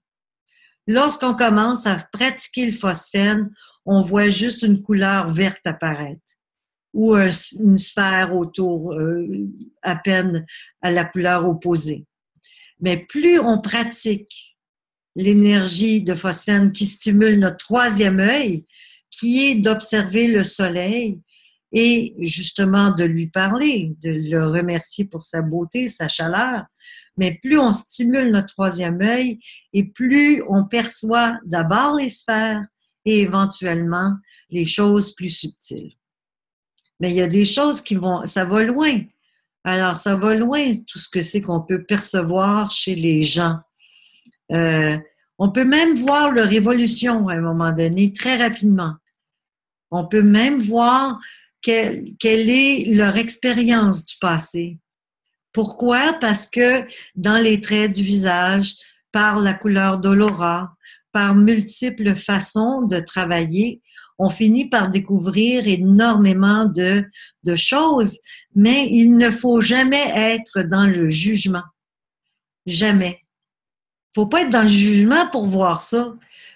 Lorsqu'on commence à pratiquer le phosphène, on voit juste une couleur verte apparaître ou une sphère autour à peine à la couleur opposée. Mais plus on pratique l'énergie de phosphène qui stimule notre troisième œil, qui est d'observer le soleil et justement de lui parler, de le remercier pour sa beauté, sa chaleur, mais plus on stimule notre troisième œil et plus on perçoit d'abord les sphères et éventuellement les choses plus subtiles. Mais il y a des choses ça va loin. Alors, ça va loin tout ce que c'est qu'on peut percevoir chez les gens. On peut même voir leur évolution à un moment donné, très rapidement. On peut même voir quelle est leur expérience du passé. Pourquoi? Parce que dans les traits du visage, par la couleur de l'aura, par multiples façons de travailler, on finit par découvrir énormément de choses, mais il ne faut jamais être dans le jugement. Jamais. Il ne faut pas être dans le jugement pour voir ça.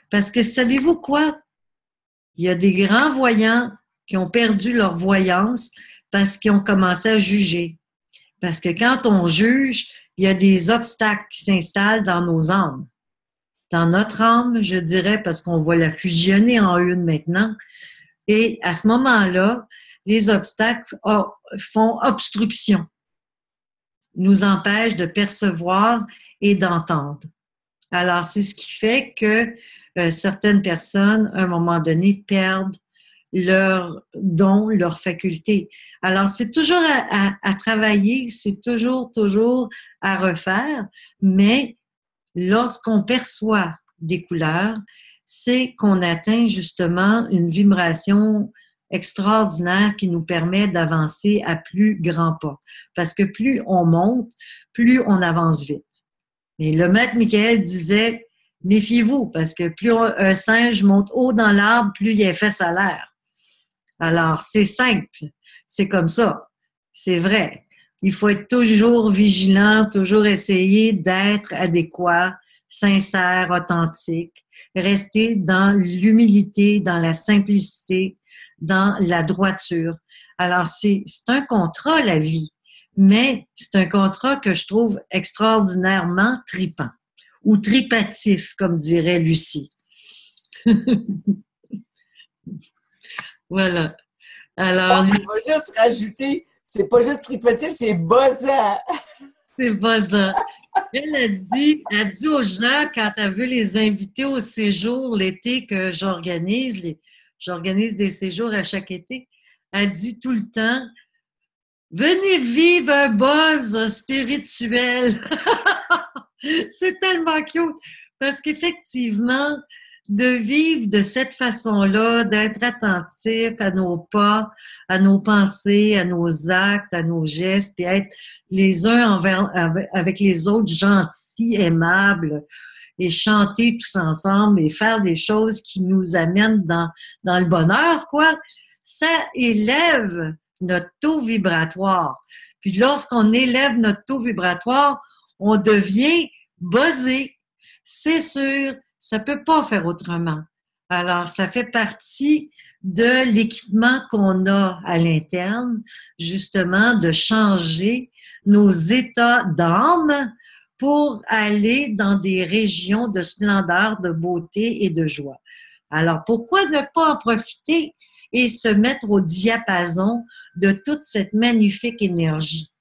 Parce que savez-vous quoi? Il y a des grands voyants qui ont perdu leur voyance parce qu'ils ont commencé à juger. Parce que quand on juge, il y a des obstacles qui s'installent dans nos âmes. Dans notre âme, je dirais, parce qu'on va la fusionner en une maintenant. Et à ce moment-là, les obstacles font obstruction, nous empêchent de percevoir et d'entendre. Alors, c'est ce qui fait que certaines personnes, à un moment donné, perdent leurs dons, leurs facultés. Alors, c'est toujours à travailler, c'est toujours à refaire, mais lorsqu'on perçoit des couleurs, c'est qu'on atteint justement une vibration extraordinaire qui nous permet d'avancer à plus grands pas. Parce que plus on monte, plus on avance vite. Mais le maître Michael disait, méfiez-vous, parce que plus un singe monte haut dans l'arbre, plus il est fait salaire. Alors, c'est simple. C'est comme ça. C'est vrai. Il faut être toujours vigilant, toujours essayer d'être adéquat, sincère, authentique, rester dans l'humilité, dans la simplicité, dans la droiture. Alors, c'est un contrat, la vie, mais c'est un contrat que je trouve extraordinairement tripant ou tripatif, comme dirait Lucie. Voilà. Alors, on va juste rajouter, c'est pas juste tripatif, c'est buzzant. C'est buzzant. Elle a dit aux gens, quand elle veut les inviter au séjour l'été que j'organise des séjours à chaque été, elle dit tout le temps, venez vivre un buzz spirituel. C'est tellement cute parce qu'effectivement, de vivre de cette façon-là, d'être attentif à nos pas, à nos pensées, à nos actes, à nos gestes, puis être les uns avec les autres gentils, aimables, et chanter tous ensemble et faire des choses qui nous amènent dans le bonheur, quoi, ça élève notre taux vibratoire. Puis lorsqu'on élève notre taux vibratoire, on devient buzzé. C'est sûr, ça peut pas faire autrement. Alors, ça fait partie de l'équipement qu'on a à l'interne, justement, de changer nos états d'âme pour aller dans des régions de splendeur, de beauté et de joie. Alors, pourquoi ne pas en profiter et se mettre au diapason de toute cette magnifique énergie?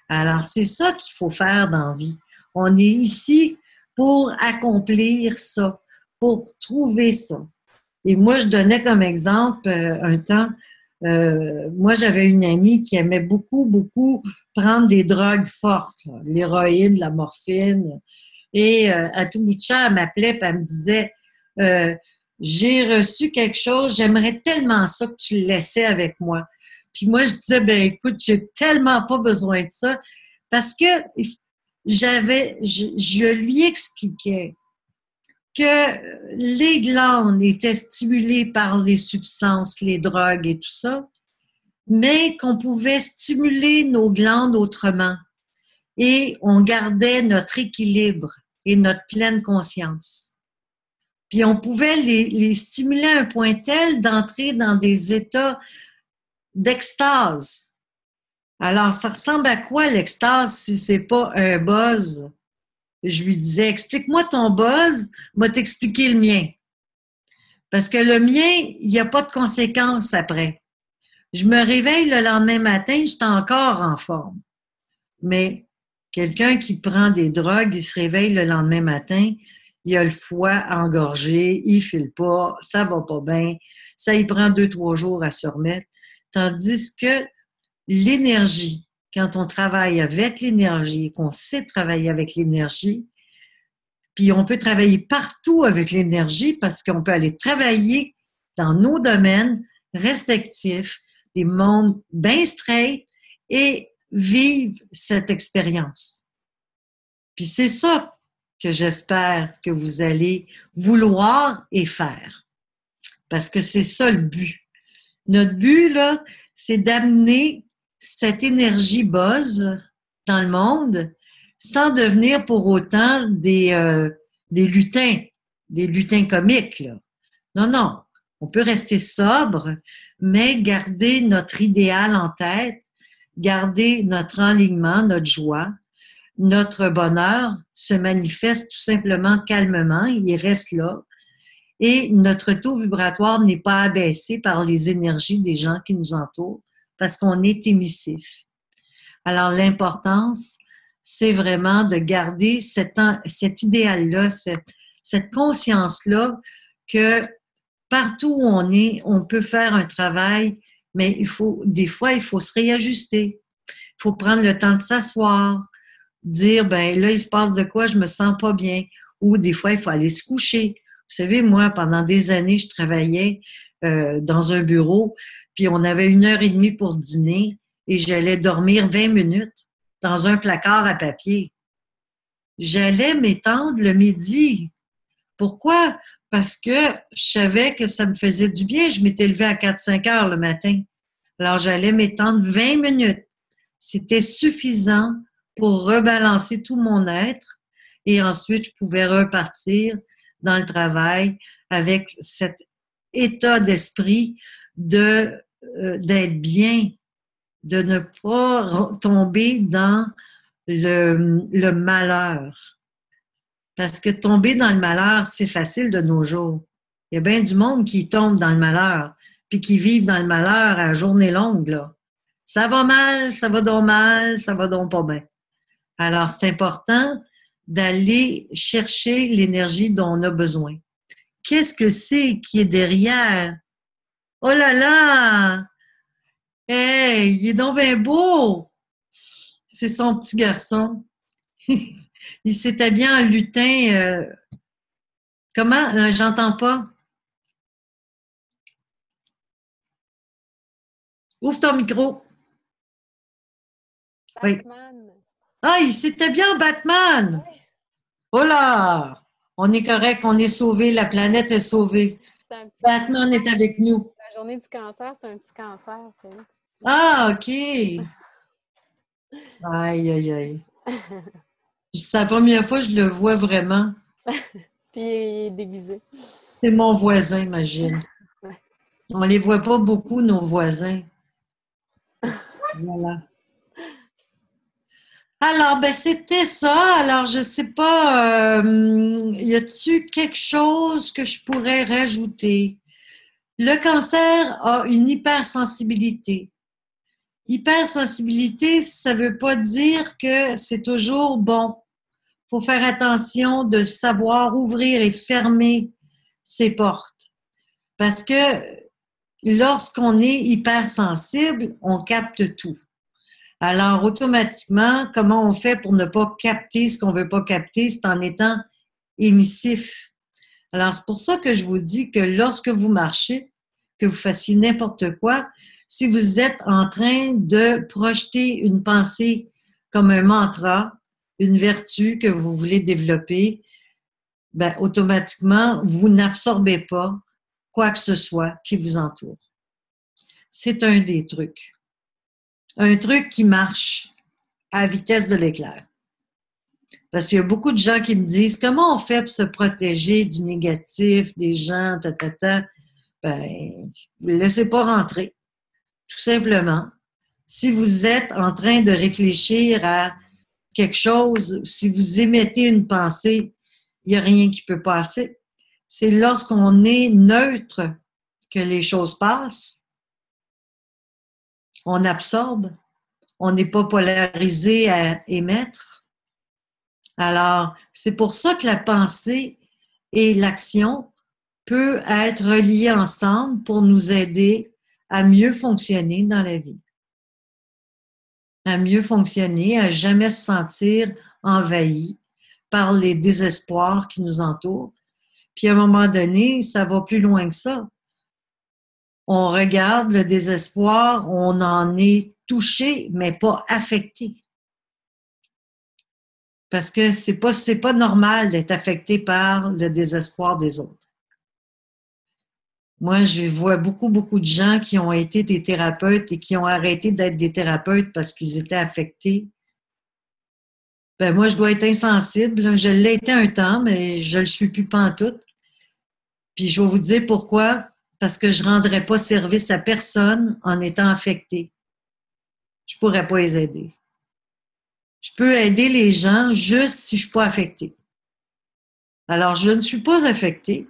Alors, c'est ça qu'il faut faire dans la vie. On est ici pour accomplir ça, pour trouver ça. Et moi, je donnais comme exemple un temps, moi, j'avais une amie qui aimait beaucoup, beaucoup prendre des drogues fortes, l'héroïne, la morphine. Et à tout bout de champ, elle m'appelait et elle me disait j'ai reçu quelque chose, j'aimerais tellement ça que tu le laissais avec moi. Puis moi, je disais, ben écoute, j'ai tellement pas besoin de ça parce que je lui expliquais que les glandes étaient stimulées par les substances, les drogues et tout ça, mais qu'on pouvait stimuler nos glandes autrement et on gardait notre équilibre et notre pleine conscience. Puis on pouvait les stimuler à un point tel d'entrer dans des états d'extase. Alors, ça ressemble à quoi l'extase si c'est pas un buzz? Je lui disais, explique-moi ton buzz, moi t'expliquer le mien. Parce que le mien, il n'y a pas de conséquences après. Je me réveille le lendemain matin, je suis encore en forme. Mais quelqu'un qui prend des drogues, il se réveille le lendemain matin, il a le foie engorgé, il file pas, ça va pas bien, ça y prend 2-3 jours à se remettre. Tandis que l'énergie, quand on travaille avec l'énergie, qu'on sait travailler avec l'énergie, puis on peut travailler partout avec l'énergie parce qu'on peut aller travailler dans nos domaines respectifs, des mondes bien straight et vivre cette expérience. Puis c'est ça que j'espère que vous allez vouloir et faire. Parce que c'est ça le but. Notre but, là, c'est d'amener cette énergie buzz dans le monde sans devenir pour autant des lutins comiques, là. Non, non. On peut rester sobre, mais garder notre idéal en tête, garder notre enlignement, notre joie, notre bonheur se manifeste tout simplement calmement, il reste là. Et notre taux vibratoire n'est pas abaissé par les énergies des gens qui nous entourent parce qu'on est émissif. Alors, l'importance, c'est vraiment de garder cet idéal-là, cette conscience-là que partout où on est, on peut faire un travail, mais des fois, il faut se réajuster. Il faut prendre le temps de s'asseoir, dire, ben là, il se passe de quoi, je me sens pas bien. Ou des fois, il faut aller se coucher. Vous savez, moi, pendant des années, je travaillais dans un bureau, puis on avait 1h30 pour dîner et j'allais dormir 20 minutes dans un placard à papier. j'allais m'étendre le midi. Pourquoi? Parce que je savais que ça me faisait du bien. Je m'étais levée à 4-5 heures le matin. Alors, j'allais m'étendre 20 minutes. C'était suffisant pour rebalancer tout mon être et ensuite, je pouvais repartir dans le travail avec cet état d'esprit d'être bien, de ne pas tomber dans le malheur. Parce que tomber dans le malheur, c'est facile de nos jours. Il y a bien du monde qui tombe dans le malheur, puis qui vivent dans le malheur à journée longue, là. Ça va mal, ça va donc mal, ça va donc pas bien. Alors, c'est important d'aller chercher l'énergie dont on a besoin. Qu'est-ce que c'est qui est derrière? Oh là là! Hey, il est donc bien beau! C'est son petit garçon. Il s'est habillé en lutin. Comment? J'entends pas. Ouvre ton micro. Batman. Oui. Ah, il s'est habillé en Batman! Ouais. Oh là! On est correct, on est sauvé, la planète est sauvée. Batman est avec nous. La journée du cancer, c'est un petit cancer. Félix. Ah, OK. Aïe, aïe, aïe. C'est la première fois que je le vois vraiment. Puis il est déguisé. C'est mon voisin, imagine. On les voit pas beaucoup, nos voisins. Voilà. Alors, ben c'était ça. Alors, je sais pas, y a-t-il quelque chose que je pourrais rajouter? Le cancer a une hypersensibilité. Hypersensibilité, ça veut pas dire que c'est toujours bon. Faut faire attention de savoir ouvrir et fermer ses portes. Parce que lorsqu'on est hypersensible, on capte tout. Alors, automatiquement, comment on fait pour ne pas capter ce qu'on veut pas capter? C'est en étant émissif. Alors, c'est pour ça que je vous dis que lorsque vous marchez, que vous fassiez n'importe quoi, si vous êtes en train de projeter une pensée comme un mantra, une vertu que vous voulez développer, ben, automatiquement, vous n'absorbez pas quoi que ce soit qui vous entoure. C'est un des trucs. Un truc qui marche à la vitesse de l'éclair. Parce qu'il y a beaucoup de gens qui me disent comment on fait pour se protéger du négatif, des gens, Ben, ne laissez pas rentrer. Tout simplement. Si vous êtes en train de réfléchir à quelque chose, si vous émettez une pensée, il n'y a rien qui peut passer. C'est lorsqu'on est neutre que les choses passent. On absorbe. On n'est pas polarisé à émettre. Alors, c'est pour ça que la pensée et l'action peuvent être reliées ensemble pour nous aider à mieux fonctionner dans la vie. À mieux fonctionner, à jamais se sentir envahi par les désespoirs qui nous entourent. Puis à un moment donné, ça va plus loin que ça. On regarde le désespoir, on en est touché, mais pas affecté. Parce que c'est pas normal d'être affecté par le désespoir des autres. Moi, je vois beaucoup de gens qui ont été des thérapeutes et qui ont arrêté d'être des thérapeutes parce qu'ils étaient affectés. Ben moi, je dois être insensible. Je l'ai été un temps, mais je le suis plus pantoute. Puis je vais vous dire pourquoi. Parce que je ne rendrais pas service à personne en étant affectée. Je ne pourrais pas les aider. Je peux aider les gens juste si je ne suis pas affectée. Alors, je ne suis pas affectée.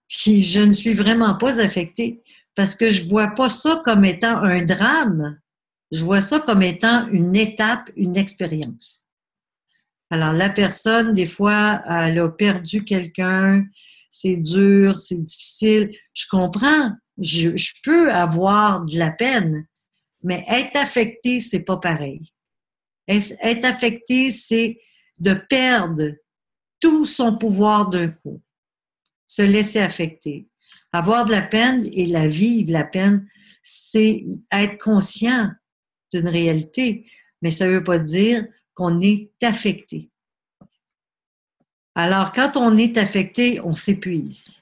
Puis, je ne suis vraiment pas affectée parce que je ne vois pas ça comme étant un drame. Je vois ça comme étant une étape, une expérience. Alors, la personne, des fois, elle a perdu quelqu'un, c'est dur, c'est difficile. Je comprends, je peux avoir de la peine, mais être affecté, c'est pas pareil. Être affecté, c'est de perdre tout son pouvoir d'un coup. Se laisser affecter. Avoir de la peine et la vivre, la peine, c'est être conscient d'une réalité, mais ça ne veut pas dire qu'on est affecté. Alors, quand on est affecté, on s'épuise.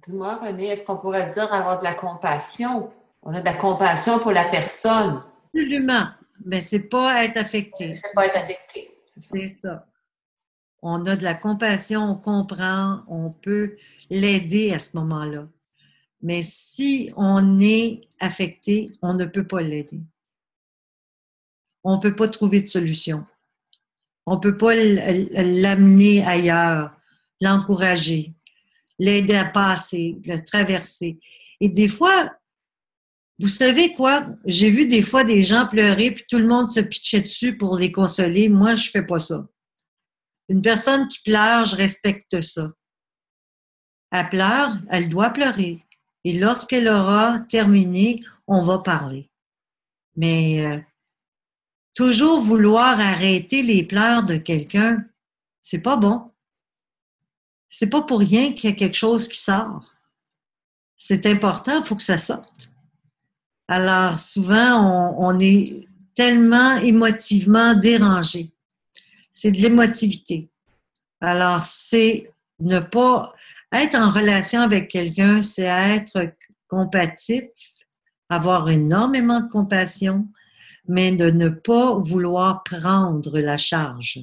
Dis-moi, René, est-ce qu'on pourrait dire avoir de la compassion? On a de la compassion pour la personne. Absolument. Mais c'est pas être affecté. C'est pas être affecté. C'est ça. On a de la compassion, on comprend, on peut l'aider à ce moment-là. Mais si on est affecté, on ne peut pas l'aider. On ne peut pas trouver de solution. On ne peut pas l'amener ailleurs, l'encourager, l'aider à passer, le traverser. Et des fois, vous savez quoi? J'ai vu des fois des gens pleurer puis tout le monde se pitchait dessus pour les consoler. Moi, je ne fais pas ça. Une personne qui pleure, je respecte ça. Elle pleure, elle doit pleurer. Et lorsqu'elle aura terminé, on va parler. Mais toujours vouloir arrêter les pleurs de quelqu'un, c'est pas bon. C'est pas pour rien qu'il y a quelque chose qui sort. C'est important, il faut que ça sorte. Alors, souvent, on est tellement émotivement dérangé. C'est de l'émotivité. Alors, c'est ne pas être en relation avec quelqu'un, c'est être compatif, avoir énormément de compassion, mais de ne pas vouloir prendre la charge.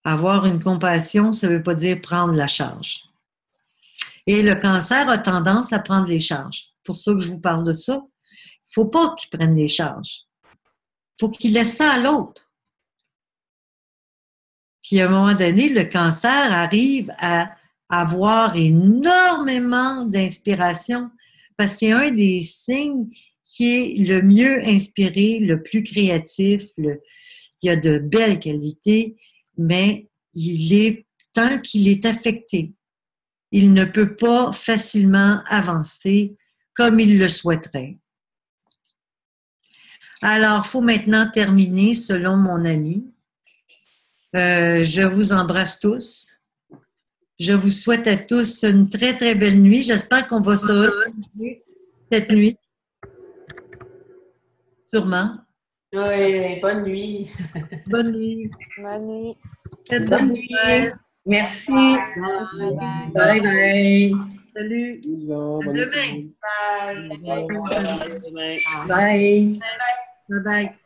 Avoir une compassion, ça ne veut pas dire prendre la charge. Et le cancer a tendance à prendre les charges. C'est pour ça que je vous parle de ça. Il ne faut pas qu'il prenne les charges. Il faut qu'il laisse ça à l'autre. Puis à un moment donné, le cancer arrive à avoir énormément d'inspiration parce que c'est un des signes qui est le mieux inspiré, le plus créatif, il y a de belles qualités, mais tant qu'il est affecté, il ne peut pas facilement avancer comme il le souhaiterait. Alors, il faut maintenant terminer selon mon ami. Je vous embrasse tous. Je vous souhaite à tous une très, très belle nuit. J'espère qu'on va se retrouver cette nuit. Sûrement. Oui, bonne nuit. Bonne nuit. Bonne nuit. Bonne nuit. Merci. Bye. Bye bye. Salut. À demain. Bye. Bye. Bye. Bye bye.